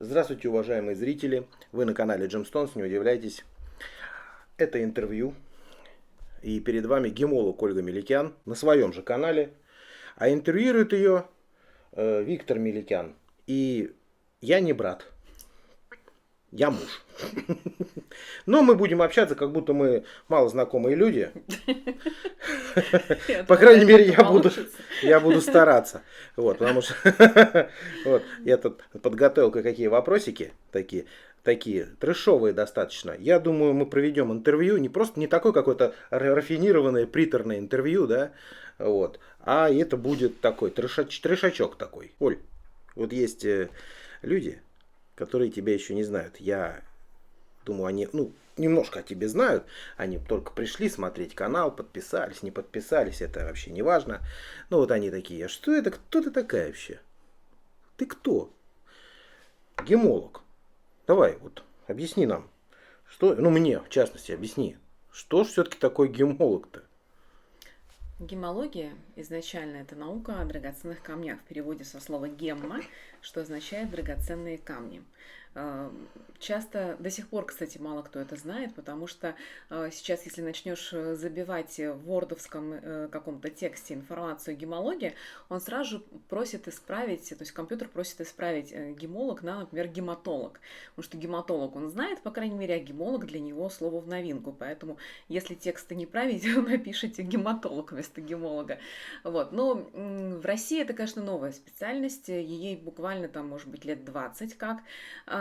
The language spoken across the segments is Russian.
Здравствуйте, уважаемые зрители! Вы на канале Gemstones, не удивляйтесь. Это интервью. И перед вами гемолог Ольга Меликян на своем же канале. А интервьюирует ее Виктор Меликян. И я не брат, я муж. Но мы будем общаться, как будто мы мало знакомые люди. По крайней мере, я буду стараться. Вот, потому что вот, я тут подготовил какие вопросики такие трэшовые достаточно. Я думаю, мы проведем интервью, не такое какое-то рафинированное, приторное интервью, да, вот, а это будет такой трешачок такой. Оль, вот есть люди, которые тебя еще не знают. Я думаю, они, немножко о тебе знают. Они только пришли смотреть канал, подписались, не подписались, это вообще не важно. Ну вот они такие, а что это, кто ты такая вообще? Ты кто? Гемолог. Давай, вот, объясни нам, что, мне, в частности, объясни, что же все-таки такое гемолог-то? Гемология изначально это наука о драгоценных камнях, в переводе со слова гемма, что означает драгоценные камни. Часто, до сих пор, кстати, мало кто это знает, потому что сейчас, если начнешь забивать в вордовском каком-то тексте информацию гемология, он сразу же просит исправить, то есть компьютер просит исправить гемолог на, например, гематолог. Потому что гематолог он знает, по крайней мере, а гемолог для него слово в новинку. Поэтому, если тексты не править, напишите гематолог вместо гемолога. Вот. Но в России это, конечно, новая специальность. Ей буквально там, может быть, лет 20 как.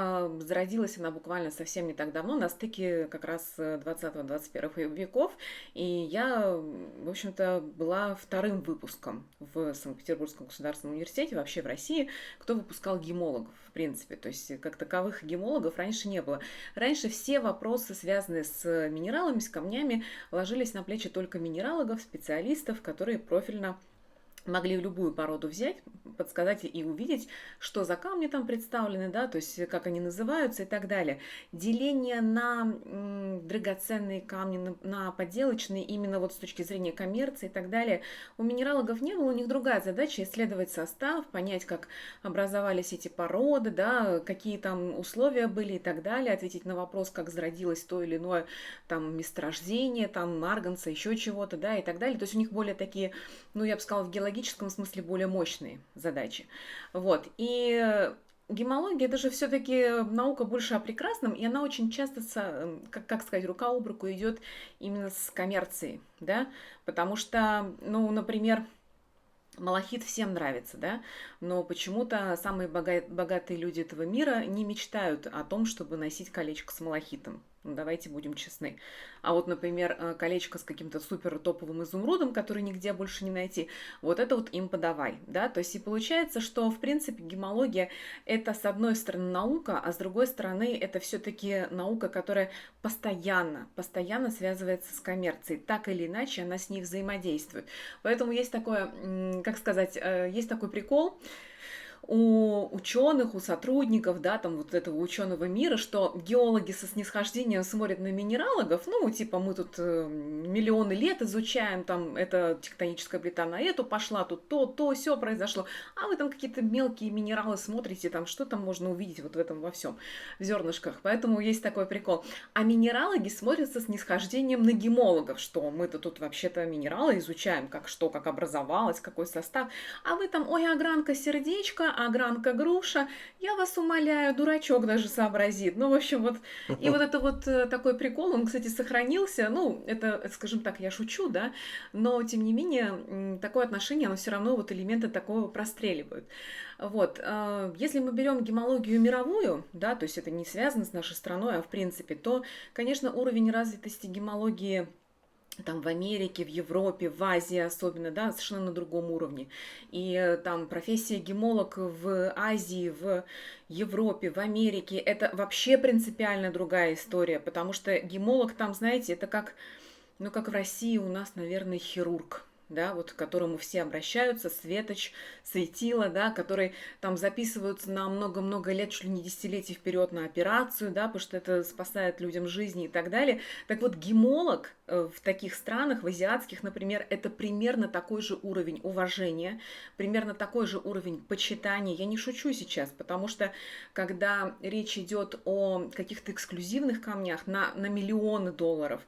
Зародилась она буквально совсем не так давно, на стыке как раз 20-21 веков. И я, в общем-то, была вторым выпуском в Санкт-Петербургском государственном университете, вообще в России, кто выпускал гемологов, в принципе. То есть, как таковых гемологов раньше не было. Раньше все вопросы, связанные с минералами, с камнями, ложились на плечи только минералогов, специалистов, которые профильно могли любую породу взять, подсказать и увидеть, что за камни там представлены, да, то есть как они называются и так далее. Деление на драгоценные камни, на подделочные, именно вот с точки зрения коммерции и так далее, у минералогов не было, у них другая задача — исследовать состав, понять, как образовались эти породы, да, какие там условия были и так далее, ответить на вопрос, как зародилось то или иное там месторождение, там марганца, еще чего-то, да, и так далее. То есть у них более такие, я бы сказала, в геологическом смысле более мощные задачи. Вот. И гемология — это же все-таки наука больше о прекрасном, и она очень часто, как сказать, рука об руку идет именно с коммерцией, да, потому что, например, малахит всем нравится, да, но почему-то самые богатые люди этого мира не мечтают о том, чтобы носить колечко с малахитом. Давайте будем честны. А вот, например, колечко с каким-то супер топовым изумрудом, который нигде больше не найти, вот это вот им подавай, да, то есть и получается, что, в принципе, гемология — это, с одной стороны, наука, а с другой стороны, это все-таки наука, которая постоянно связывается с коммерцией, так или иначе она с ней взаимодействует. Поэтому есть такое, как сказать, есть такой прикол у ученых, у сотрудников, да, там вот этого ученого мира, что геологи со снисхождением смотрят на минералогов, типа мы тут миллионы лет изучаем, там, эта тектоническая плита на эту пошла, тут то, все произошло, а вы там какие-то мелкие минералы смотрите, там, что там можно увидеть вот в этом во всем, в зернышках, поэтому есть такой прикол. А минералоги смотрят со снисхождением на гемологов, что мы-то тут вообще-то минералы изучаем, как образовалось, какой состав, а вы там, ой, огранка сердечко, огранка груша, я вас умоляю, дурачок даже сообразит. В общем, вот, и вот это вот такой прикол, он, кстати, сохранился, это, скажем так, я шучу, да, но, тем не менее, такое отношение, оно все равно вот элементы такого простреливают. Вот, если мы берем гемологию мировую, да, то есть это не связано с нашей страной, а в принципе, то, конечно, уровень развитости гемологии там в Америке, в Европе, в Азии особенно, да, совершенно на другом уровне. И там профессия гемолог в Азии, в Европе, в Америке — это вообще принципиально другая история, потому что гемолог там, знаете, это как в России у нас, наверное, хирург. да, вот к которому все обращаются, светоч, светило, да, которые там записываются на много-много лет, чуть ли не десятилетий вперед на операцию, да, потому что это спасает людям жизни и так далее. Так вот, гемолог в таких странах, в азиатских, например, это примерно такой же уровень уважения, примерно такой же уровень почитания. Я не шучу сейчас, потому что когда речь идет о каких-то эксклюзивных камнях на миллионы долларов,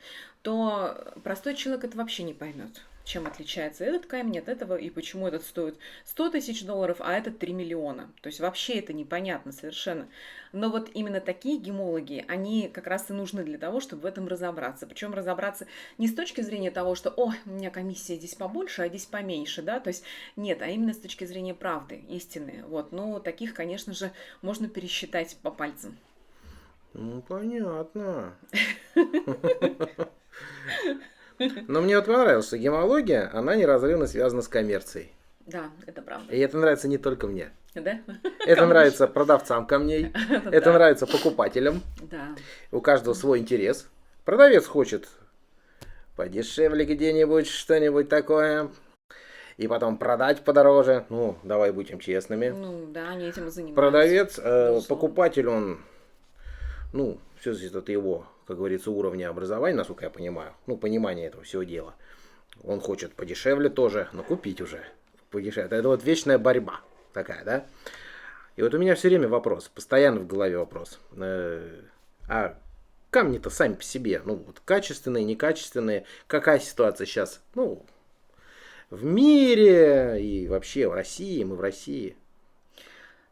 то простой человек это вообще не поймет, чем отличается этот камень от этого и почему этот стоит 100 тысяч долларов, а этот 3 миллиона. То есть вообще это непонятно совершенно. Но вот именно такие гемологи, они как раз и нужны для того, чтобы в этом разобраться. Причем разобраться не с точки зрения того, что «О, у меня комиссия здесь побольше, а здесь поменьше», да, то есть нет, а именно с точки зрения правды, истины. Вот, ну, таких, конечно же, можно пересчитать по пальцам. Ну, понятно. Но мне вот понравилось, что гемология, она неразрывно связана с коммерцией. Да, это правда. И это нравится не только мне. Да? Это нравится продавцам камней, это нравится покупателям. Да. У каждого свой интерес. Продавец хочет подешевле где-нибудь, что-нибудь такое. И потом продать подороже. Ну, давай будем честными. Ну, да, они этим и занимаются. Продавец, покупатель, он, ну, все зависит от его, как говорится, уровня образования, насколько я понимаю. Ну, понимание этого всего дела. Он хочет подешевле тоже, но купить уже подешевле. Это вот вечная борьба такая, да? И вот у меня все время вопрос, постоянно в голове вопрос. А камни-то сами по себе, ну, вот качественные, некачественные. Какая ситуация сейчас, ну, в мире и вообще в России, мы в России?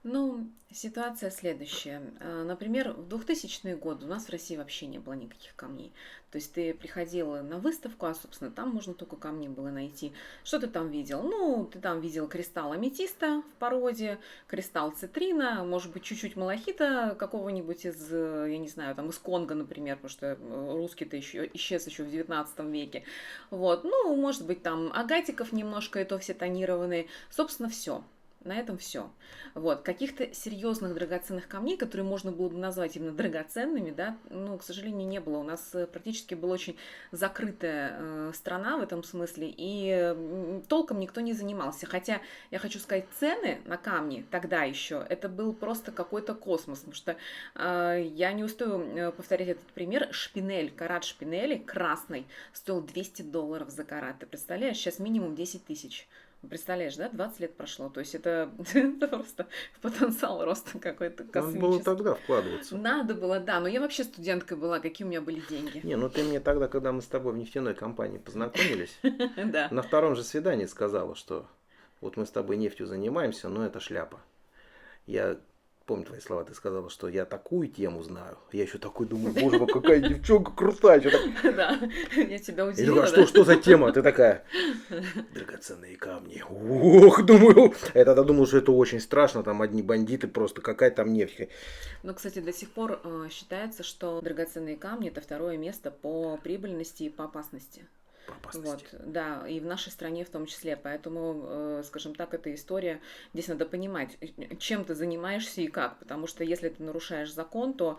Ну, ситуация следующая. Например, в 2000-е годы у нас в России вообще не было никаких камней. То есть ты приходила на выставку, а, собственно, там можно только камни было найти. Что ты там видел? Ну, ты там видел кристалл аметиста в породе, кристалл цитрина, может быть, чуть-чуть малахита какого-нибудь из, я не знаю, там из Конго, например, потому что русский-то еще исчез еще в 19 веке. Вот, ну, может быть, там агатиков немножко, и то все тонированные. Собственно, все. На этом все. Вот. Каких-то серьезных драгоценных камней, которые можно было бы назвать именно драгоценными, да, ну, к сожалению, не было. У нас практически была очень закрытая страна в этом смысле, и толком никто не занимался. Хотя, я хочу сказать, цены на камни тогда еще, это был просто какой-то космос, потому что я не устаю повторять этот пример. Шпинель, карат шпинели красный стоил $200 за карат. Ты представляешь? Сейчас минимум 10 тысяч. Представляешь, да, 20 лет прошло, то есть это просто потенциал роста какой-то космический. Надо было тогда вкладываться. Надо было, да, но я вообще студенткой была, какие у меня были деньги. Не, ну ты мне тогда, когда мы с тобой в нефтяной компании познакомились, Да. на втором же свидании сказала, что вот мы с тобой нефтью занимаемся, но это шляпа. Я помню твои слова, ты сказала, что я такую тему знаю. Я еще такой думаю, боже мой, какая девчонка крутая. Да, я тебя Я удивила, такой, что за тема? Ты такая, драгоценные камни. Ох, думаю, это думал, что это очень страшно, там одни бандиты, просто какая там нефть. Но, кстати, до сих пор считается, что драгоценные камни это второе место по прибыльности и по опасности. Вот, да, и в нашей стране в том числе. Поэтому, скажем так, эта история, здесь надо понимать, чем ты занимаешься и как. Потому что если ты нарушаешь закон, то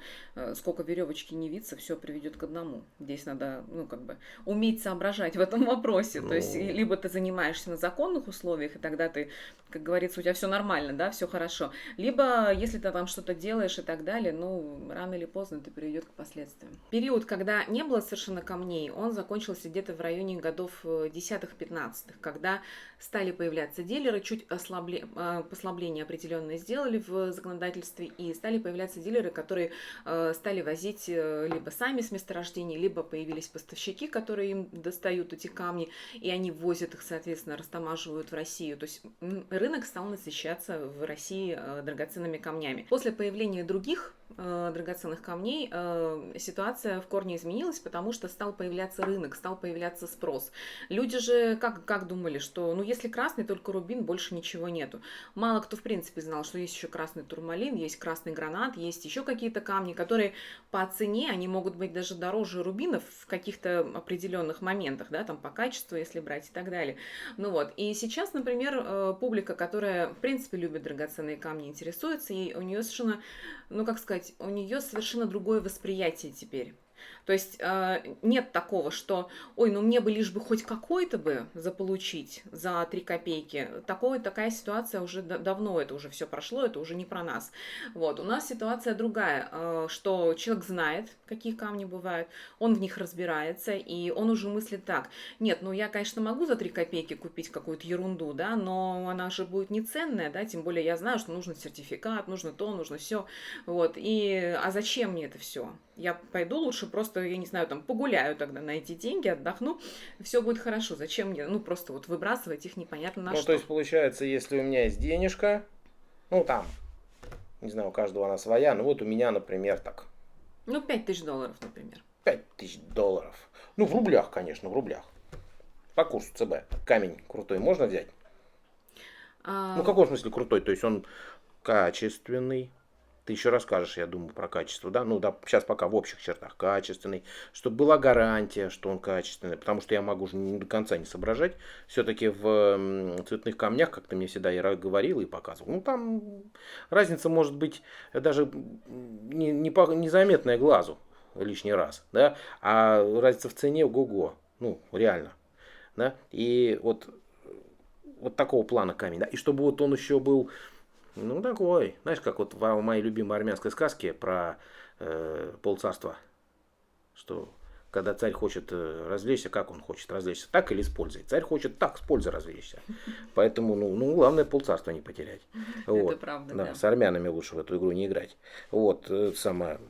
сколько веревочки не виться, все приведет к одному. Здесь надо, ну, как бы, уметь соображать в этом вопросе. То есть, либо ты занимаешься на законных условиях, и тогда ты, как говорится, у тебя все нормально, да, все хорошо. Либо, если ты там что-то делаешь и так далее, ну, рано или поздно это приведет к последствиям. Период, когда не было совершенно камней, он закончился где-то в районе годов 10-15, когда стали появляться дилеры, чуть послабление определенное сделали в законодательстве, и стали появляться дилеры, которые стали возить либо сами с месторождений, либо появились поставщики, которые им достают эти камни, и они возят их, соответственно, растамаживают в Россию. То есть рынок стал насыщаться в России драгоценными камнями. После появления других драгоценных камней ситуация в корне изменилась, потому что стал появляться рынок, стал появляться спрос. Люди же как думали, что ну если красный только рубин, больше ничего нету. Мало кто в принципе знал, что есть еще красный турмалин, есть красный гранат, есть еще какие-то камни, которые по цене, они могут быть даже дороже рубинов в каких-то определенных моментах, да, там по качеству, если брать и так далее. Ну вот, и сейчас, например, публика, которая в принципе любит драгоценные камни, интересуется, и у нее совершенно, ну как сказать, у нее совершенно другое восприятие теперь. То есть нет такого, что, ой, ну мне бы лишь бы хоть какой-то бы заполучить за 3 копейки. Такая ситуация уже давно, это уже все прошло, это уже не про нас. Вот, у нас ситуация другая, что человек знает, какие камни бывают, он в них разбирается, и он уже мыслит так, нет, ну я, конечно, могу за 3 копейки купить какую-то ерунду, да, но она же будет не ценная, да, тем более я знаю, что нужен сертификат, нужно то, нужно все, вот, а зачем мне это все? Я пойду лучше просто, я не знаю, там погуляю тогда на эти деньги, отдохну, все будет хорошо. Зачем мне, ну, просто вот выбрасывать их непонятно на Ну, что. то есть, получается, если у меня есть денежка, ну, там, не знаю, у каждого она своя, ну, вот у меня, например, так, Ну, $5000, например. $5000. Ну, в рублях, конечно, в рублях. По курсу ЦБ. Камень крутой можно взять? Ну, в каком смысле крутой? То есть, он качественный. Ты еще расскажешь, я думаю, про качество, да? Ну, да, сейчас пока в общих чертах качественный. Чтобы была гарантия, что он качественный. Потому что я могу уже не до конца не соображать. Все-таки в цветных камнях, как ты мне всегда и говорил, и показывал. Ну, там разница может быть даже незаметная глазу лишний раз, да? А разница в цене, ого-го. Ну, реально. Да? И вот такого плана камень. Да? И чтобы вот он еще был, ну, такой, знаешь, как вот в моей любимой армянской сказке про полцарства, что когда царь хочет развлечься, как он хочет развлечься, так или с пользой. Царь хочет так, с пользой развлечься. Поэтому, ну главное полцарства не потерять. Вот. Это правда, Да, да. с армянами лучше в эту игру не играть. Вот, самое,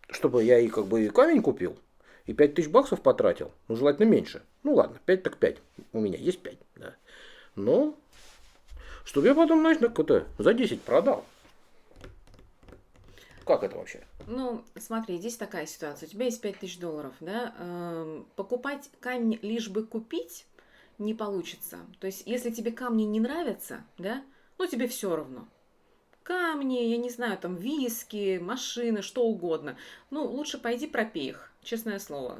чтобы я и как бы и камень купил, и $5000 потратил, ну, желательно меньше. Ну, ладно, 5 так 5. У меня есть 5, да. Но, чтобы я потом, знаешь, так за 10 продал. Как это вообще? Ну, смотри, здесь такая ситуация. У тебя есть $5000, да? Покупать камень лишь бы купить не получится. То есть, если тебе камни не нравятся, да, ну, тебе все равно. Камни, я не знаю, там виски, машины, что угодно. Ну, лучше пойди пропей их, честное слово.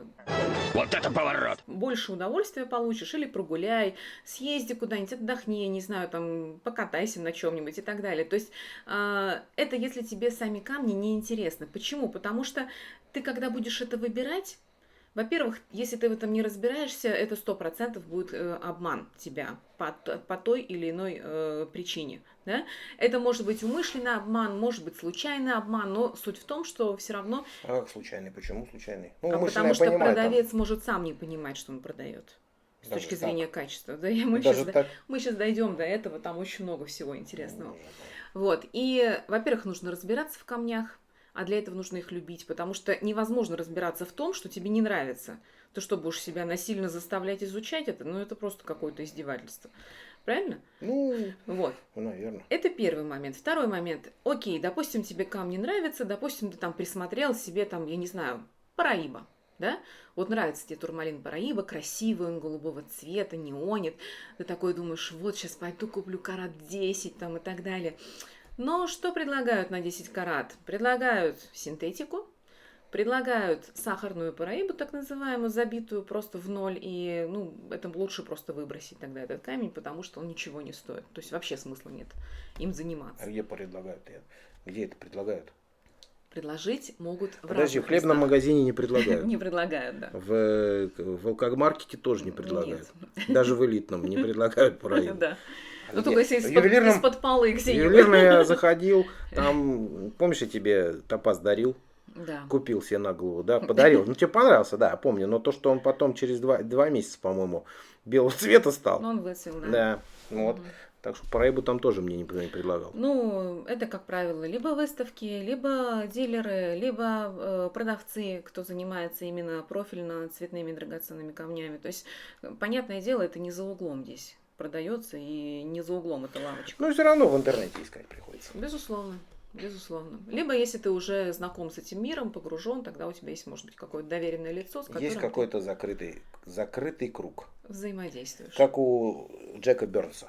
Вот это поворот! Больше удовольствия получишь или прогуляй, съезди куда-нибудь, отдохни, я не знаю, там, покатайся на чем-нибудь и так далее. То есть это если тебе сами камни не интересны. Почему? Потому что ты, когда будешь это выбирать, во-первых, если ты в этом не разбираешься, это 100% будет обман тебя по той или иной причине. Да? Это может быть умышленный обман, может быть случайный обман, но суть в том, что все равно... А как случайный? Почему случайный? Ну, потому что понимаю, продавец может сам не понимать, что он продает. С Даже точки так? зрения качества. Да, и мы Даже сейчас, так? мы сейчас дойдем до этого, там очень много всего интересного. Вот. И, во-первых, нужно разбираться в камнях, а для этого нужно их любить, потому что невозможно разбираться в том, что тебе не нравится. То, что будешь себя насильно заставлять изучать это, ну, это просто какое-то издевательство. Правильно? Ну, Вот. наверное. Это первый момент. Второй момент. Окей, допустим, тебе камни нравятся, допустим, ты там присмотрел себе, там, я не знаю, Параиба. Да? Вот нравится тебе турмалин Параиба, красивый он, голубого цвета, неонит. Ты такой думаешь, вот сейчас пойду куплю карат 10 там, и так далее. Но что предлагают на 10 карат? Предлагают синтетику, предлагают сахарную Параибу, так называемую, забитую просто в ноль. И ну, это лучше просто выбросить тогда этот камень, потому что он ничего не стоит. То есть вообще смысла нет им заниматься. А где предлагают? Где это предлагают? Предложить могут в Подожди, в разных хлебном местах. магазине не предлагают. Не предлагают, да. В алкомаркете тоже не предлагают. Нет. Даже в элитном не предлагают Параибу. Да. А Ну где? только если В ювелирном- из-под полы где-нибудь. Ювелирный я заходил, там, помнишь, я тебе топаз дарил? Да. Купил себе на голову, да, подарил. Ну, тебе понравился, да, помню. Но то, что он потом через 2 месяца, по-моему, белого цвета стал. Но он выцвел, да. Да, ну вот. Мгм. Так что Параибу там тоже мне никто не предлагал. Ну, это, как правило, либо выставки, либо дилеры, либо продавцы, кто занимается именно профильно цветными драгоценными камнями. То есть, понятное дело, это не за углом здесь продается, и не за углом эта лавочка. Но все равно в интернете искать приходится. Безусловно. Безусловно. Либо, если ты уже знаком с этим миром, погружен, тогда у тебя есть, может быть, какое-то доверенное лицо, с которым Есть ты какой-то закрытый круг. взаимодействуешь. Как у Джека Бернса.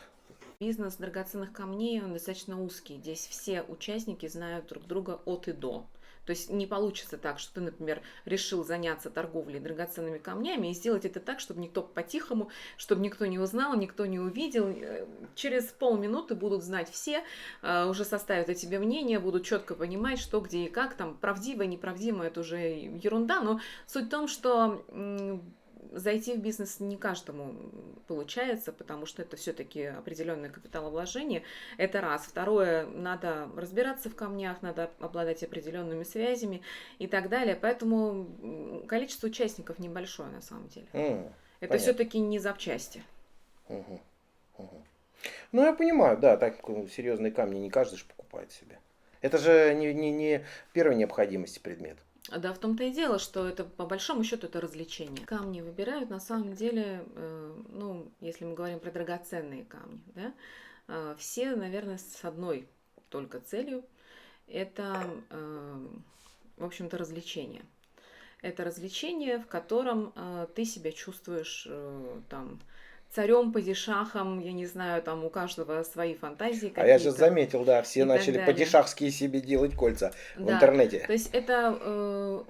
Бизнес драгоценных камней, он достаточно узкий. Здесь все участники знают друг друга от и до. То есть не получится так, что ты, например, решил заняться торговлей драгоценными камнями и сделать это так, чтобы никто по-тихому, чтобы никто не узнал, никто не увидел. Через полминуты будут знать все, уже составят о тебе мнение, будут четко понимать, что, где и как, там правдиво, неправдиво, это уже ерунда, но суть в том, что зайти в бизнес не каждому получается, потому что это все-таки определенное капиталовложение. Это раз. Второе, надо разбираться в камнях, надо обладать определенными связями и так далее. Поэтому количество участников небольшое на самом деле. Это все-таки не запчасти. Ну, я понимаю, да, так серьезные камни не каждый же покупает себе. Это же не первой необходимости предмет. Да, в том-то и дело, что это по большому счету это развлечение. Камни выбирают на самом деле, ну, если мы говорим про драгоценные камни, да, все, наверное, с одной только целью. Это, в общем-то, развлечение. Это развлечение, в котором ты себя чувствуешь там царем, падишахом, я не знаю, там у каждого свои фантазии какие-то. А я же заметил, да, все начали падишахские себе делать кольца в интернете. То есть это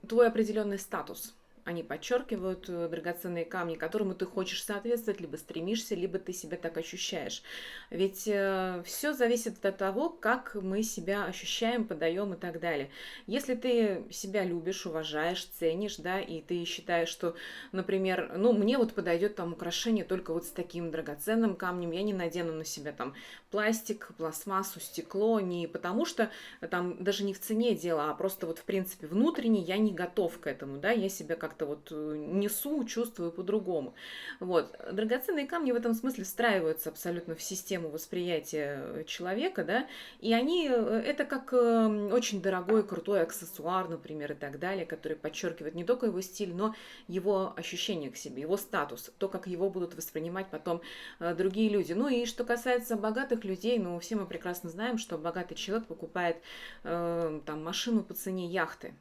твой определенный статус. Они подчеркивают драгоценные камни, которому ты хочешь соответствовать, либо стремишься, либо ты себя так ощущаешь. Ведь все зависит от того, как мы себя ощущаем, подаем и так далее. Если ты себя любишь, уважаешь, ценишь, да, и ты считаешь, что, например, ну, мне вот подойдет там украшение только вот с таким драгоценным камнем, я не надену на себя там пластик, пластмассу, стекло, не потому что там даже не в цене дело, а просто вот в принципе внутренне я не готов к этому, да, я себя как-то вот несу, чувствую по-другому. Вот. Драгоценные камни в этом смысле встраиваются абсолютно в систему восприятия человека, да, и они, это как очень дорогой, крутой аксессуар, например, и так далее, который подчеркивает не только его стиль, но его ощущение к себе, его статус, то, как его будут воспринимать потом другие люди. Ну и что касается богатых людей, ну, все мы прекрасно знаем, что богатый человек покупает там машину по цене яхты.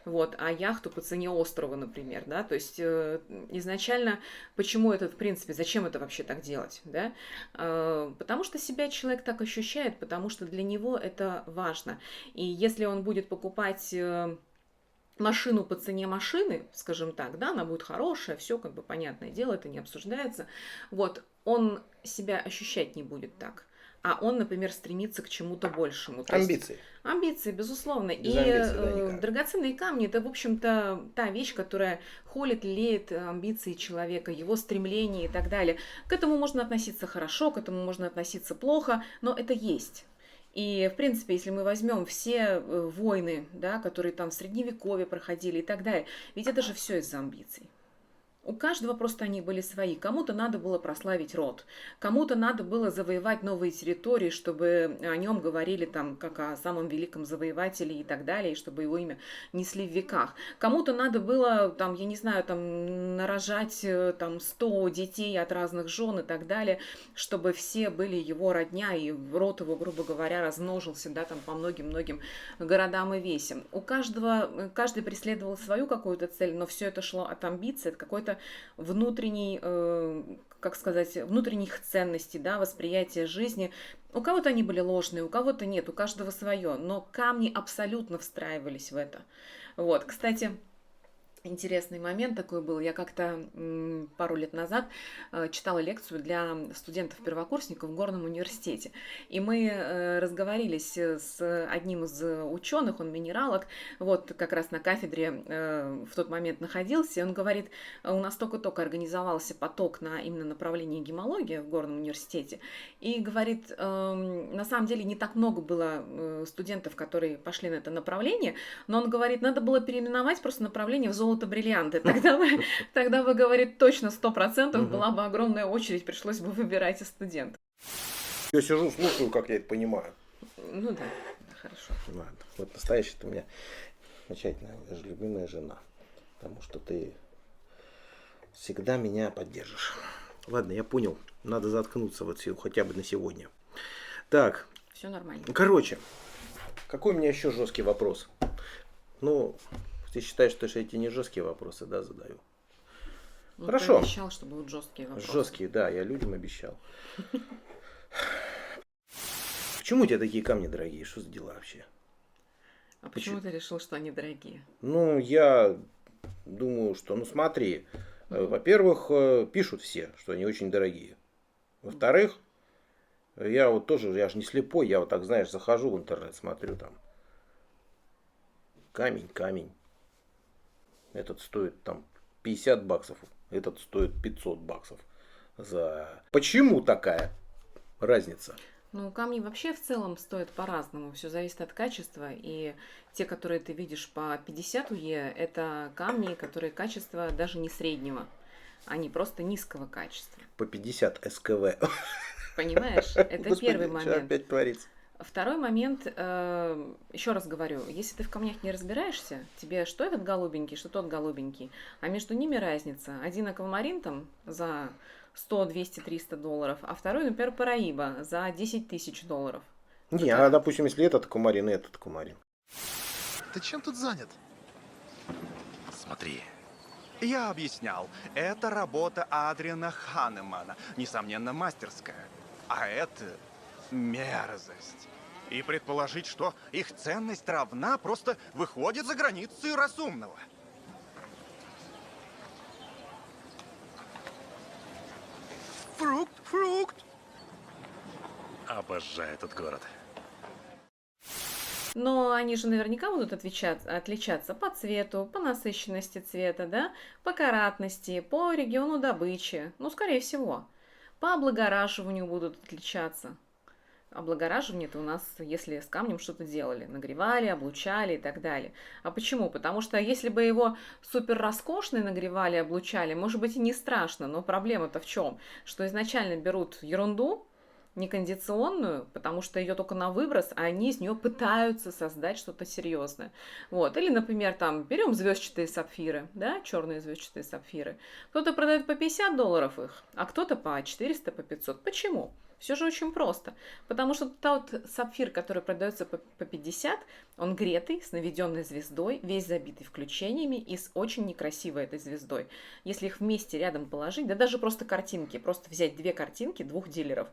Вот, а яхту по цене острова, например, да, то есть изначально, почему это, в принципе, зачем это вообще так делать, да, потому что себя человек так ощущает, потому что для него это важно, и если он будет покупать машину по цене машины, скажем так, да, она будет хорошая, все как бы понятное дело, это не обсуждается, вот, он себя ощущать не будет так. А он, например, стремится к чему-то большему. Амбиции. Амбиции, безусловно. Без амбиций, да, драгоценные камни – это, в общем-то, та вещь, которая холит, леет амбиции человека, его стремления и так далее. К этому можно относиться хорошо, к этому можно относиться плохо, но это есть. И, в принципе, если мы возьмем все войны, да, которые там в Средневековье проходили и так далее, ведь это же все из-за амбиций. У каждого просто они были свои. Кому-то надо было прославить род, кому-то надо было завоевать новые территории, чтобы о нем говорили там как о самом великом завоевателе и так далее, и чтобы его имя несли в веках. Кому-то надо было там, я не знаю, там нарожать там 100 детей от разных жен и так далее, чтобы все были его родня, и род его, грубо говоря, размножился, да, там по многим-многим городам и весям. Каждый преследовал свою какую-то цель, но все это шло от амбиций, от какой-то внутренней, как сказать, внутренних ценностей, да, восприятия жизни. У кого-то они были ложные, у кого-то нет, у каждого свое, но камни абсолютно встраивались в это. Вот, кстати, интересный момент такой был. Я как-то пару лет назад читала лекцию для студентов-первокурсников в Горном университете. И мы разговорились с одним из ученых, он минералог, вот как раз на кафедре в тот момент находился. И он говорит, у нас только-только организовался поток на именно направление гемология в Горном университете. И говорит, на самом деле не так много было студентов, которые пошли на это направление, но он говорит, надо было переименовать просто направление в золото-бриллианты. Тогда бы, говорит, точно 100% была бы огромная очередь, пришлось бы выбирать из студентов. Я сижу, слушаю, как я это понимаю. Ну да, хорошо. Ладно, вот настоящая ты у меня замечательная, даже любимая жена. Потому что ты всегда меня поддержишь. Ладно, я понял. Надо заткнуться вот хотя бы на сегодня. Так. Все нормально. Короче, какой у меня еще жесткий вопрос? Ну, ты считаешь, что я эти не жесткие вопросы, да, задаю? Ну, хорошо. Ты обещал, что будут жесткие вопросы. Жесткие, да, я людям обещал. Почему у тебя такие камни дорогие? Что за дела вообще? А почему ты решил, что они дорогие? Ну, я думаю, что, ну смотри, во-первых, пишут все, что они очень дорогие. Во-вторых, я вот тоже, я же не слепой, я вот так, знаешь, захожу в интернет, смотрю там. Камень. Этот стоит там 50 баксов, этот стоит 500 баксов. Почему такая разница? Ну, камни вообще в целом стоят по-разному. Все зависит от качества. И те, которые ты видишь по 50 УЕ, это камни, которые качества даже не среднего. Они просто низкого качества. По 50 СКВ. Понимаешь? Это Господи, первый что момент. опять творится? Второй момент, еще раз говорю, если ты в камнях не разбираешься, тебе что этот голубенький, что тот голубенький, а между ними разница. Один аквамарин там за 100, 200, 300 долларов, а второй, например, параиба за 10 тысяч долларов. Не, а допустим, если этот кумарин и этот кумарин. Ты чем тут занят? Смотри. Я объяснял, это работа Адриана Ханемана, несомненно, мастерская. А это мерзость. И предположить, что их ценность равна, просто выходит за границы разумного. Фрукт. Обожаю этот город. Но они же наверняка будут отличаться по цвету, по насыщенности цвета, да, по каратности, по региону добычи. Ну, скорее всего. По облагораживанию будут отличаться. Облагораживание это у нас, если с камнем что-то делали, нагревали, облучали и так далее. А почему? Потому что если бы его супер роскошный нагревали, облучали, может быть и не страшно, но проблема-то в чем? Что изначально берут ерунду, некондиционную, потому что ее только на выброс, а они из нее пытаются создать что-то серьезное. Вот. Или, например, там берем звездчатые сапфиры, да, черные звездчатые сапфиры. Кто-то продает по 50 долларов их, а кто-то по 400, по 500. Почему? Все же очень просто. Потому что тот сапфир, который продается по 50, он гретый, с наведенной звездой, весь забитый включениями и с очень некрасивой этой звездой. Если их вместе рядом положить, да даже просто картинки, просто взять две картинки двух дилеров,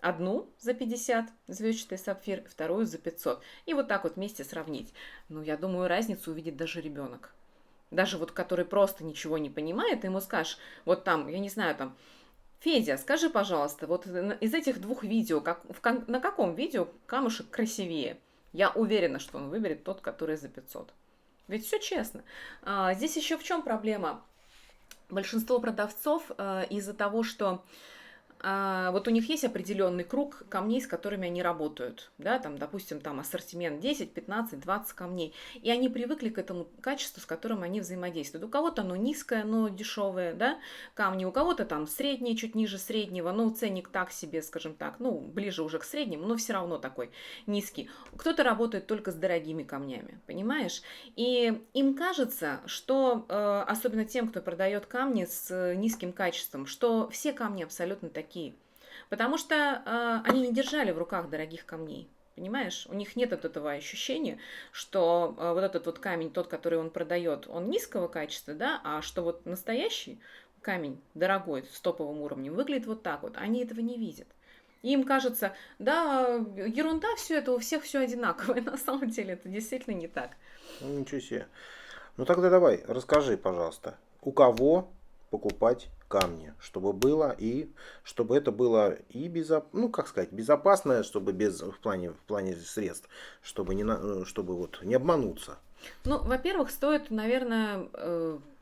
одну за 50, звездчатый сапфир, вторую за 500. И вот так вот вместе сравнить. Ну, я думаю, разницу увидит даже ребенок. Даже вот который просто ничего не понимает, ты ему скажешь, вот там, я не знаю, там, Федя, скажи, пожалуйста, вот из этих двух видео, на каком видео камушек красивее? Я уверена, что он выберет тот, который за 500. Ведь все честно. Здесь еще в чем проблема? Большинство продавцов из-за того, что вот у них есть определенный круг камней, с которыми они работают, да, там, допустим, там ассортимент 10, 15, 20 камней, и они привыкли к этому качеству, с которым они взаимодействуют. У кого-то оно низкое, но дешевое, да, камни, у кого-то там среднее, чуть ниже среднего, ну, ценник так себе, скажем так, ну, ближе уже к среднему, но все равно такой низкий. Кто-то работает только с дорогими камнями, понимаешь? И им кажется, что, особенно тем, кто продает камни с низким качеством, что все камни абсолютно такие. Потому что они не держали в руках дорогих камней. Понимаешь? У них нет вот этого ощущения, что вот этот вот камень, тот, который он продает, он низкого качества, да, а что вот настоящий камень, дорогой, с топовым уровнем, выглядит вот так вот. Они этого не видят. И им кажется, да, ерунда, все это, у всех все одинаковое. На самом деле это действительно не так. Ну, ничего себе. Ну тогда давай, расскажи, пожалуйста, у кого покупать камни, чтобы было и чтобы это было и безопасное, чтобы в плане средств, чтобы не обмануться. Ну, во-первых, стоит, наверное,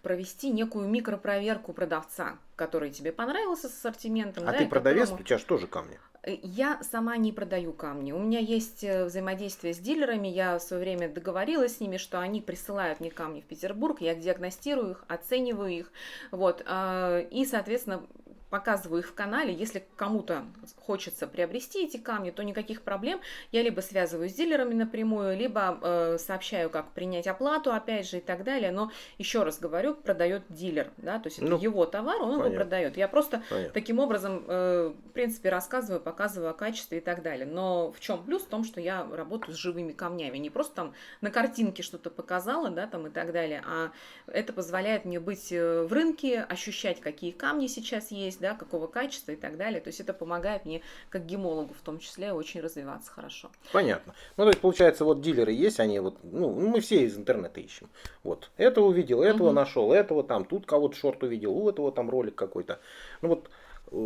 провести некую микропроверку продавца, который тебе понравился с ассортиментом. А да, ты и продавец, которому... у тебя же тоже камни. Я сама не продаю камни. У меня есть взаимодействие с дилерами. Я в свое время договорилась с ними, что они присылают мне камни в Петербург. Я диагностирую их, оцениваю их. Вот, и, соответственно, показываю их в канале. Если кому-то хочется приобрести эти камни, то никаких проблем. Я либо связываюсь с дилерами напрямую, либо сообщаю, как принять оплату, опять же, и так далее. Но, еще раз говорю, продает дилер. Да? То есть это его товар, он его продает. Я просто таким образом, в принципе, рассказываю, показываю о качестве и так далее. Но в чем плюс? В том, что я работаю с живыми камнями. Не просто там на картинке что-то показала, да, там и так далее, а это позволяет мне быть в рынке, ощущать, какие камни сейчас есть, есть, да, какого качества и так далее. То есть это помогает мне как гемологу в том числе очень развиваться хорошо. Понятно. Ну, то есть, получается, вот дилеры есть, они вот, ну, мы все из интернета ищем. Вот, этого увидел, этого нашел, этого там, тут кого-то шорт увидел, у этого там ролик какой-то. Ну, вот,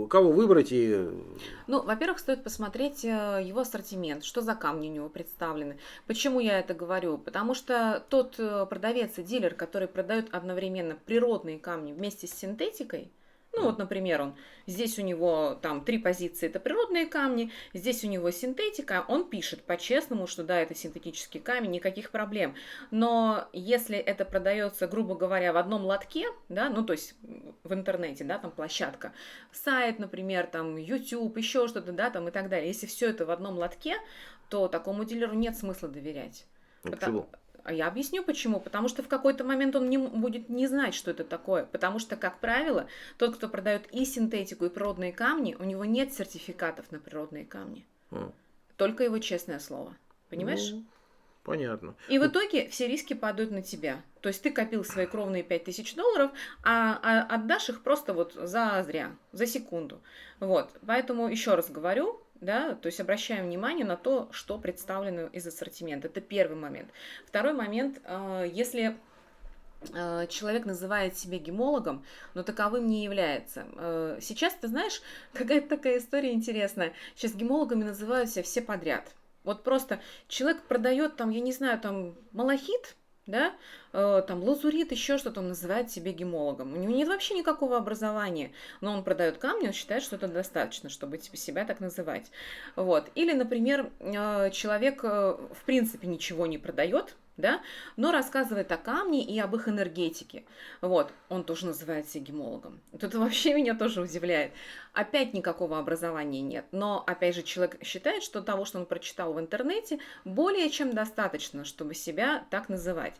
кого выбрать и... Ну, во-первых, стоит посмотреть его ассортимент, что за камни у него представлены. Почему я это говорю? Потому что тот продавец и дилер, который продает одновременно природные камни вместе с синтетикой, ну вот, например, здесь у него там 3 позиции, это природные камни, здесь у него синтетика, он пишет по-честному, что да, это синтетический камень, никаких проблем. Но если это продается, грубо говоря, в одном лотке, да, ну то есть в интернете, да, там площадка, сайт, например, там YouTube, еще что-то, да, там и так далее, если все это в одном лотке, то такому дилеру нет смысла доверять. Почему? А я объясню почему. Потому что в какой-то момент он будет не знать, что это такое. Потому что, как правило, тот, кто продает и синтетику, и природные камни, у него нет сертификатов на природные камни. Только его честное слово. Понимаешь? Ну, понятно. И в итоге все риски падают на тебя. То есть ты копил свои кровные $5000, а отдашь их просто вот зря, за секунду. Вот. Поэтому еще раз говорю, да, то есть обращаем внимание на то, что представлено из ассортимента. Это первый момент. Второй момент, если человек называет себя гемологом, но таковым не является. Сейчас, ты знаешь, какая-то такая история интересная. Сейчас гемологами называют себя все подряд. Вот просто человек продает там, я не знаю, там малахит, да, там лазурит, еще что-то, он называет себя гемологом. У него нет вообще никакого образования, но он продает камни, он считает, что это достаточно, чтобы себя так называть. Вот. Или, например, человек в принципе ничего не продает, да, но рассказывает о камне и об их энергетике. Вот, он тоже называет себя гемологом. Вот это вообще меня тоже удивляет. Опять никакого образования нет, но, опять же, человек считает, что того, что он прочитал в интернете, более чем достаточно, чтобы себя так называть.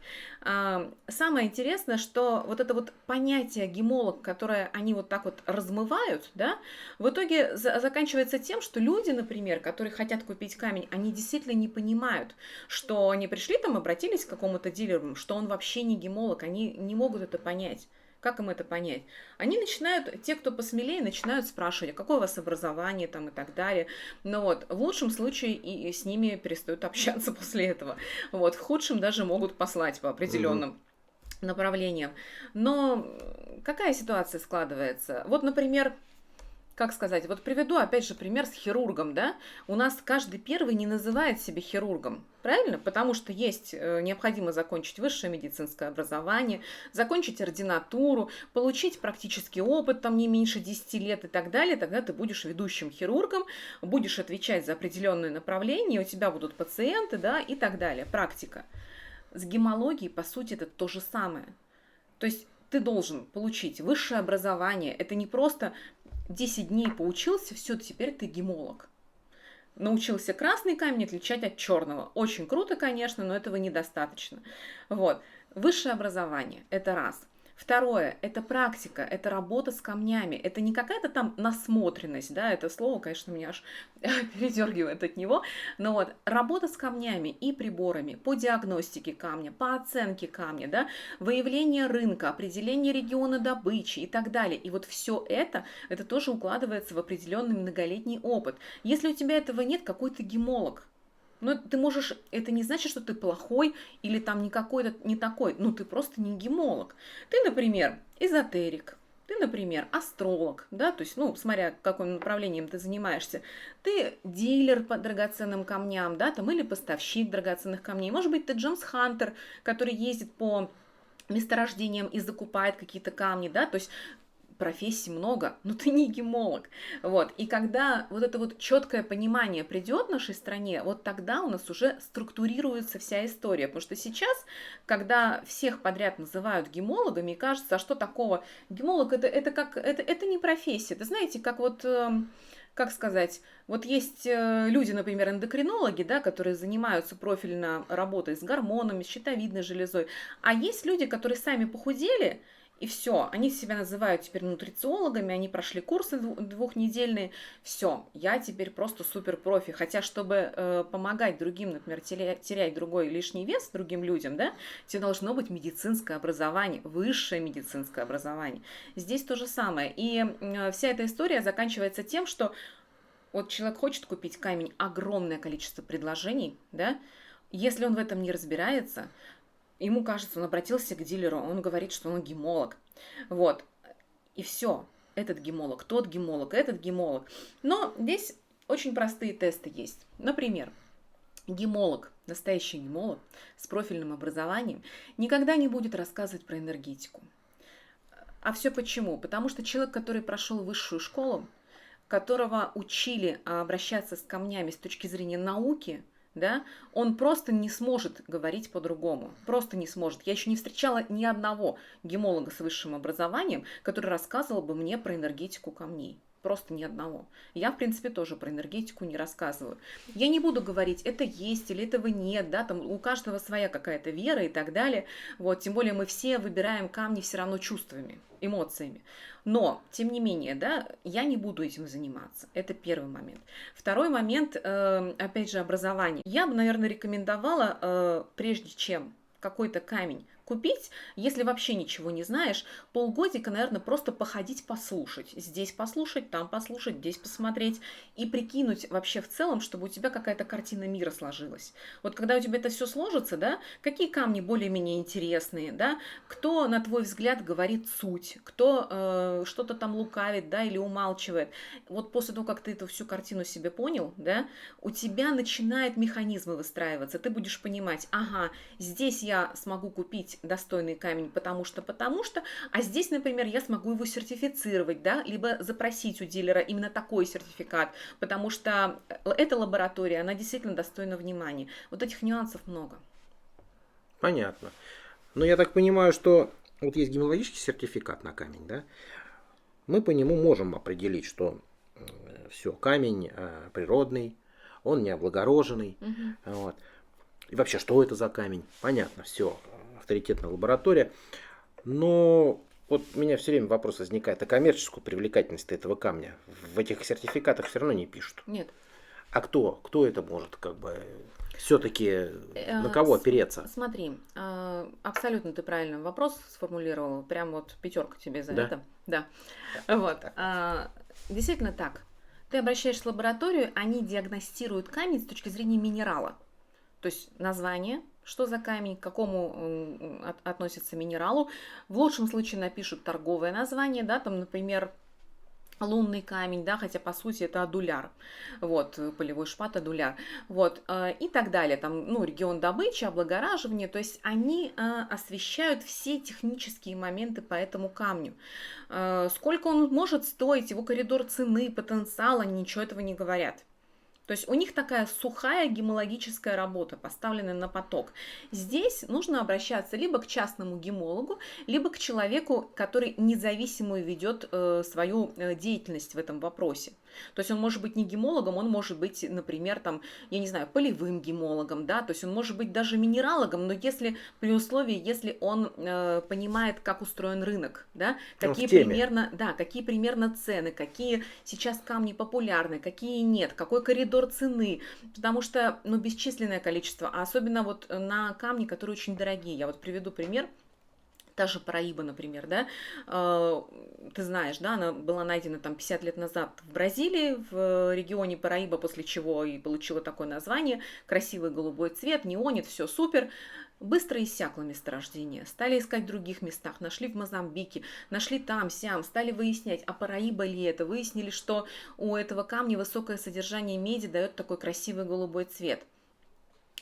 Самое интересное, что вот это вот понятие гемолог, которое они вот так вот размывают, да, в итоге заканчивается тем, что люди, например, которые хотят купить камень, они действительно не понимают, что они пришли там, обратились к какому-то дилеру, что он вообще не гемолог, они не могут это понять. Как им это понять? Они начинают, те, кто посмелее, начинают спрашивать, а какое у вас образование там и так далее. Но вот в лучшем случае и с ними перестают общаться после этого. Вот, в худшем даже могут послать по определенным направлениям. Но какая ситуация складывается? Вот, например, как сказать, вот приведу опять же пример с хирургом, да, у нас каждый первый не называет себя хирургом, правильно? Потому что есть, необходимо закончить высшее медицинское образование, закончить ординатуру, получить практический опыт, там не меньше 10 лет и так далее, тогда ты будешь ведущим хирургом, будешь отвечать за определенное направление, у тебя будут пациенты, да, и так далее, практика. С гемологией, по сути, это то же самое. То есть ты должен получить высшее образование, это не просто 10 дней поучился, все, теперь ты гемолог. Научился красный камень отличать от черного. Очень круто, конечно, но этого недостаточно. Вот. Высшее образование – это раз. Второе – это практика, это работа с камнями. Это не какая-то там насмотренность, да, это слово, конечно, меня аж передергивает от него. Но вот работа с камнями и приборами по диагностике камня, по оценке камня, да, выявление рынка, определение региона добычи и так далее. И вот все это тоже укладывается в определенный многолетний опыт. Если у тебя этого нет, какой ты гемолог? Но ты можешь, это не значит, что ты плохой или там не какой-то, не такой. Ну, ты просто не гемолог. Ты, например, эзотерик, ты, например, астролог, да, то есть, ну, смотря каким направлением ты занимаешься. Ты дилер по драгоценным камням, да, там, или поставщик драгоценных камней. Может быть, ты джемс-хантер, который ездит по месторождениям и закупает какие-то камни, да, то есть профессий много, но ты не гемолог. Вот. И когда вот это вот четкое понимание придет в нашей стране, вот тогда у нас уже структурируется вся история. Потому что сейчас, когда всех подряд называют гемологами, кажется, а что такого? Гемолог это не профессия. Ты знаете, как вот... Как сказать, вот есть люди, например, эндокринологи, да, которые занимаются профильно работой с гормонами, с щитовидной железой, а есть люди, которые сами похудели, И все, они себя называют теперь нутрициологами, они прошли курсы двухнедельные, все, я теперь просто супер профи. Хотя, чтобы помогать другим, например, терять другой лишний вес другим людям, да, тебе должно быть медицинское образование, высшее медицинское образование. Здесь то же самое. И вся эта история заканчивается тем, что вот человек хочет купить камень, огромное количество предложений, да, если он в этом не разбирается, ему кажется, он обратился к дилеру, он говорит, что он гемолог. Вот. И все. Этот гемолог, тот гемолог, этот гемолог. Но здесь очень простые тесты есть. Например, гемолог, настоящий гемолог с профильным образованием никогда не будет рассказывать про энергетику. А все почему? Потому что человек, который прошел высшую школу, которого учили обращаться с камнями с точки зрения науки, да, он просто не сможет говорить по-другому. Просто не сможет. Я еще не встречала ни одного гемолога с высшим образованием, который рассказывал бы мне про энергетику камней. Просто ни одного. Я, в принципе, тоже про энергетику не рассказываю. Я не буду говорить, это есть или этого нет, да, там у каждого своя какая-то вера и так далее. Вот, тем более мы все выбираем камни все равно чувствами, эмоциями. Но, тем не менее, да, я не буду этим заниматься. Это первый момент. Второй момент, опять же, образование. Я бы, наверное, рекомендовала, прежде чем какой-то камень купить, если вообще ничего не знаешь, полгодика, наверное, просто походить, послушать. Здесь послушать, там послушать, здесь посмотреть и прикинуть вообще в целом, чтобы у тебя какая-то картина мира сложилась. Вот когда у тебя это все сложится, да, какие камни более-менее интересные, да, кто, на твой взгляд, говорит суть, кто что-то там лукавит, да, или умалчивает. Вот после того, как ты эту всю картину себе понял, да, у тебя начинают механизмы выстраиваться. Ты будешь понимать, ага, здесь я смогу купить достойный камень, потому что, а здесь, например, я смогу его сертифицировать, да, либо запросить у дилера именно такой сертификат, потому что эта лаборатория, она действительно достойна внимания. Вот этих нюансов много. Понятно. Но я так понимаю, что вот есть гемологический сертификат на камень, да? Мы по нему можем определить, что все, камень природный, он не облагороженный. Вот. И вообще, что это за камень? Понятно, все, авторитетная лаборатория. Но вот у меня все время вопрос возникает, а коммерческую привлекательность этого камня в этих сертификатах все равно не пишут. Нет. А кто это может как бы все-таки на кого опереться? Смотри, абсолютно ты правильно вопрос сформулировал, прям вот 5 тебе за Да? это. Да. Вот. Действительно так. Ты обращаешься в лабораторию, они диагностируют камень с точки зрения минерала. То есть название, что за камень, к какому относится минералу. В лучшем случае напишут торговое название, да, там, например, лунный камень, да, хотя по сути это адуляр, вот, полевой шпат адуляр, вот, и так далее, там, ну, регион добычи, облагораживания, то есть они освещают все технические моменты по этому камню. Сколько он может стоить, его коридор цены, потенциал, они ничего этого не говорят. То есть у них такая сухая гемологическая работа, поставленная на поток. Здесь нужно обращаться либо к частному гемологу, либо к человеку, который независимо ведет свою деятельность в этом вопросе. То есть он может быть не гемологом, он может быть, например, там, я не знаю, полевым гемологом, да, то есть он может быть даже минералогом, но если при условии, если он понимает, как устроен рынок, да, какие примерно цены, какие сейчас камни популярны, какие нет, какой коридор цены, потому что, ну, бесчисленное количество, а особенно вот на камни, которые очень дорогие. Я вот приведу пример. Та же Параиба, например, да, ты знаешь, да, она была найдена там 50 лет назад в Бразилии, в регионе Параиба, после чего и получила такое название, красивый голубой цвет, неонит, все супер. Быстро иссякло месторождение, стали искать в других местах, нашли в Мозамбике, нашли там, сям, стали выяснять, а Параиба ли это, выяснили, что у этого камня высокое содержание меди дает такой красивый голубой цвет.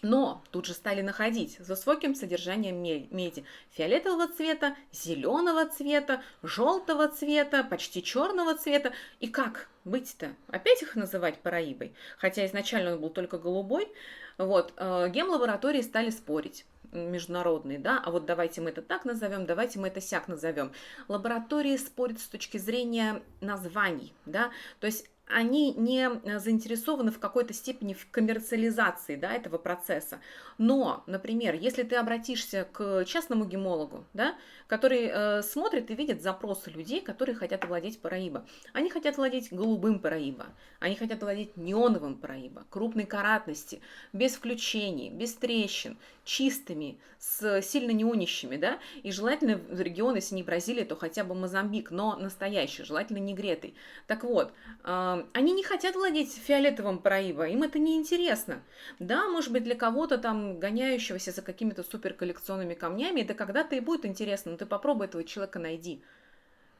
Но тут же стали находить с высоким содержанием меди фиолетового цвета, зеленого цвета, желтого цвета, почти черного цвета. И как быть-то? Опять их называть Параибой? Хотя изначально он был только голубой. Вот. Гемлаборатории стали спорить. Международные, да, а вот давайте мы это так назовем, давайте мы это сяк назовем. Лаборатории спорят с точки зрения названий, да, то есть они не заинтересованы в какой-то степени в коммерциализации, да, этого процесса. Но, например, если ты обратишься к частному гемологу, да, который смотрит и видит запросы людей, которые хотят владеть Параибо. Они хотят владеть голубым Параибо, они хотят владеть неоновым Параибо, крупной каратности, без включений, без трещин, чистыми, с сильно неонящими, да, и желательно в регион, если не Бразилия, то хотя бы Мозамбик, но настоящий, желательно не гретый. Так вот, они не хотят владеть фиолетовым Параибо, им это не интересно. Да, может быть, для кого-то там гоняющегося за какими-то суперколлекционными камнями, это когда-то и будет интересно, но ты попробуй этого человека найди,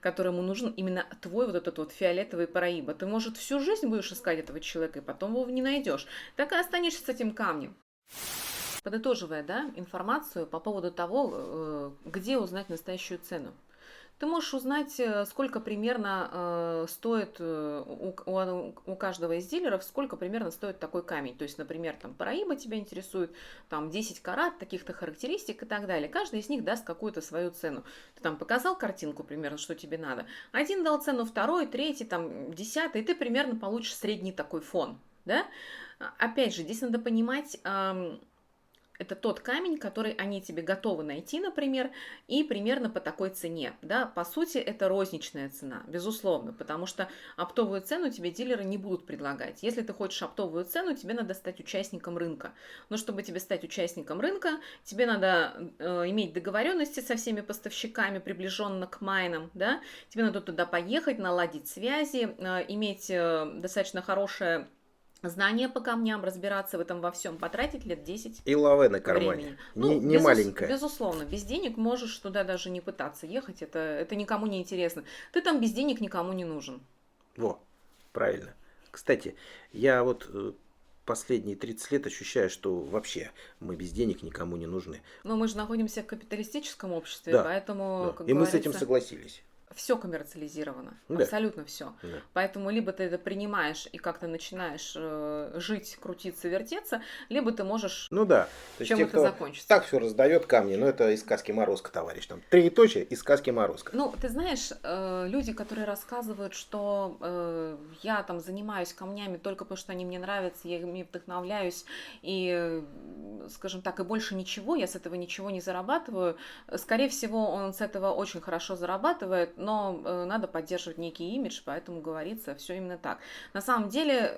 которому нужен именно твой вот этот вот фиолетовый Параибо. Ты, может, всю жизнь будешь искать этого человека, и потом его не найдешь. Так и останешься с этим камнем. Подытоживая, да, информацию по поводу того, где узнать настоящую цену. Ты можешь узнать, сколько примерно стоит у каждого из дилеров, сколько примерно стоит такой камень. То есть, например, там Параибо тебя интересует, там 10 карат, таких-то характеристик и так далее. Каждый из них даст какую-то свою цену. Ты там показал картинку примерно, что тебе надо. Один дал цену, второй, третий, там 10-й, и ты примерно получишь средний такой фон. Да? Опять же, здесь надо понимать... Это тот камень, который они тебе готовы найти, например, и примерно по такой цене. Да? По сути, это розничная цена, безусловно, потому что оптовую цену тебе дилеры не будут предлагать. Если ты хочешь оптовую цену, тебе надо стать участником рынка. Но чтобы тебе стать участником рынка, тебе надо иметь договоренности со всеми поставщиками, приближенно к майнам. Да? Тебе надо туда поехать, наладить связи, иметь достаточно хорошее... знания по камням, разбираться в этом во всем, потратить лет 10 И лаве на кармане. времени. Не маленькая. Безусловно, без денег можешь туда даже не пытаться ехать, это никому не интересно. Ты там без денег никому не нужен. Во, правильно. Кстати, я вот последние 30 лет ощущаю, что вообще мы без денег никому не нужны. Но мы же находимся в капиталистическом обществе, Да, поэтому, да. как И мы с говорится, этим согласились. все коммерциализировано, Да. абсолютно все. Да. Поэтому либо ты это принимаешь и как-то начинаешь жить, крутиться, вертеться, либо ты можешь... Ну да. То есть Чем те, это кто закончится? так все раздает камни, но это из сказки Морозко, товарищ. Там троеточие из сказки Морозко. Ну, ты знаешь, люди, которые рассказывают, что я там занимаюсь камнями только потому, что они мне нравятся, я ими вдохновляюсь, и, скажем так, и больше ничего, я с этого ничего не зарабатываю. Скорее всего, он с этого очень хорошо зарабатывает, но надо поддерживать некий имидж, поэтому говорится все именно так. На самом деле,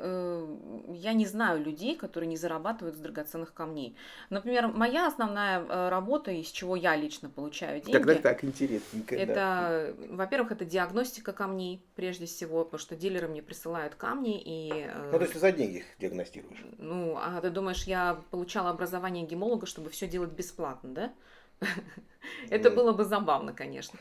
я не знаю людей, которые не зарабатывают с драгоценных камней. Например, моя основная работа, из чего я лично получаю деньги, Тогда так интересненько. Да. это, во-первых, это диагностика камней, прежде всего, потому что дилеры мне присылают камни и... Ну, то есть ты за деньги их диагностируешь. Ну, а ты думаешь, я получала образование гемолога, чтобы все делать бесплатно, да? Это было бы забавно, конечно.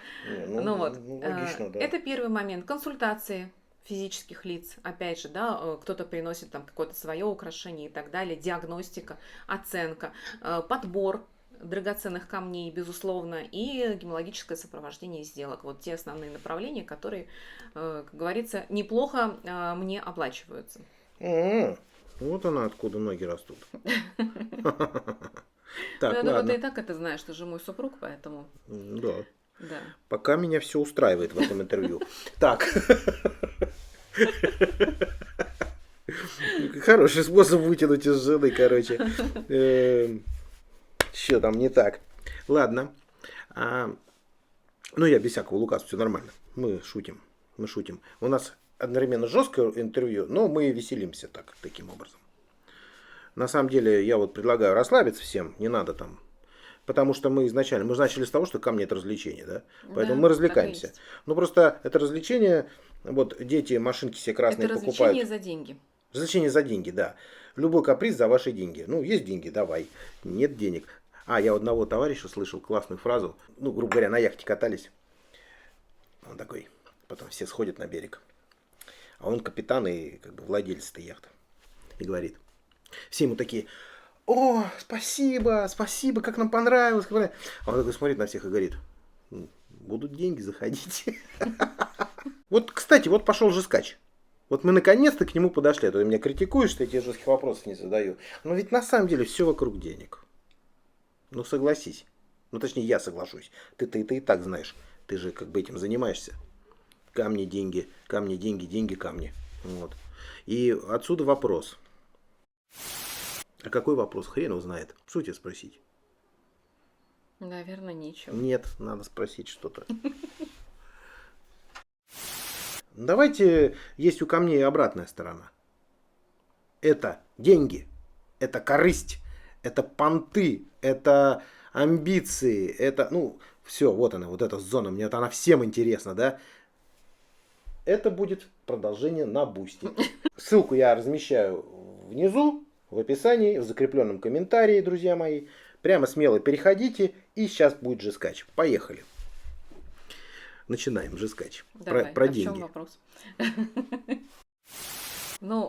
Ну вот, логично, да. это первый момент. Консультации физических лиц, опять же, да, кто-то приносит там какое-то свое украшение и так далее, диагностика, оценка, подбор драгоценных камней, безусловно, и гемологическое сопровождение сделок. Вот те основные направления, которые, как говорится, неплохо мне оплачиваются. Вот она откуда ноги растут. Ну, Так, я думаю, ты ладно. и так это знаешь, ты же мой супруг, поэтому... Да. Да. Пока меня все устраивает в этом интервью. Так. Хороший способ вытянуть из жены, короче. Что там не так? Ладно. Ну, я без всякого лукавства, все нормально. Мы шутим. У нас одновременно жесткое интервью, но мы веселимся таким образом. На самом деле, я вот предлагаю расслабиться всем, не надо там. Потому что мы начали с того, что камни это развлечение, да? Поэтому Да, мы так и развлекаемся. есть. Ну, просто это развлечение, вот дети машинки себе красные Это покупают. развлечение за деньги. Развлечение за деньги, да. Любой каприз за ваши деньги. Ну, есть деньги, давай. Нет денег. Я у одного товарища слышал классную фразу. Ну, грубо говоря, на яхте катались. Он такой, потом все сходят на берег. А он капитан и как бы владелец этой яхты. И говорит, все ему такие, о, спасибо, как нам понравилось. А он такой смотрит на всех и говорит, будут деньги, заходите. Вот, кстати, вот пошел же скач. Вот мы наконец-то к нему подошли. А то ты меня критикуешь, что я тебе жестких вопросов не задаю. Но ведь на самом деле все вокруг денег. Ну согласись. Ну точнее я соглашусь. Ты и так знаешь. Ты же как бы этим занимаешься. Камни, деньги, деньги, камни. Вот. И отсюда вопрос. А какой вопрос? Хрен его знает. Что тебе спросить? Наверное, нечего. Нет, надо спросить что-то. Давайте, есть у камней обратная сторона. Это деньги, это корысть, это понты, это амбиции, это, ну, все, вот она, вот эта зона, мне вот она всем интересна, да? Это будет продолжение на Бусти. Ссылку я размещаю внизу, в описании, в закрепленном комментарии, друзья мои. Прямо смело переходите, и сейчас будет жескач. Поехали. Начинаем жескач. Давай, Про а в чем деньги. вопрос? Ну,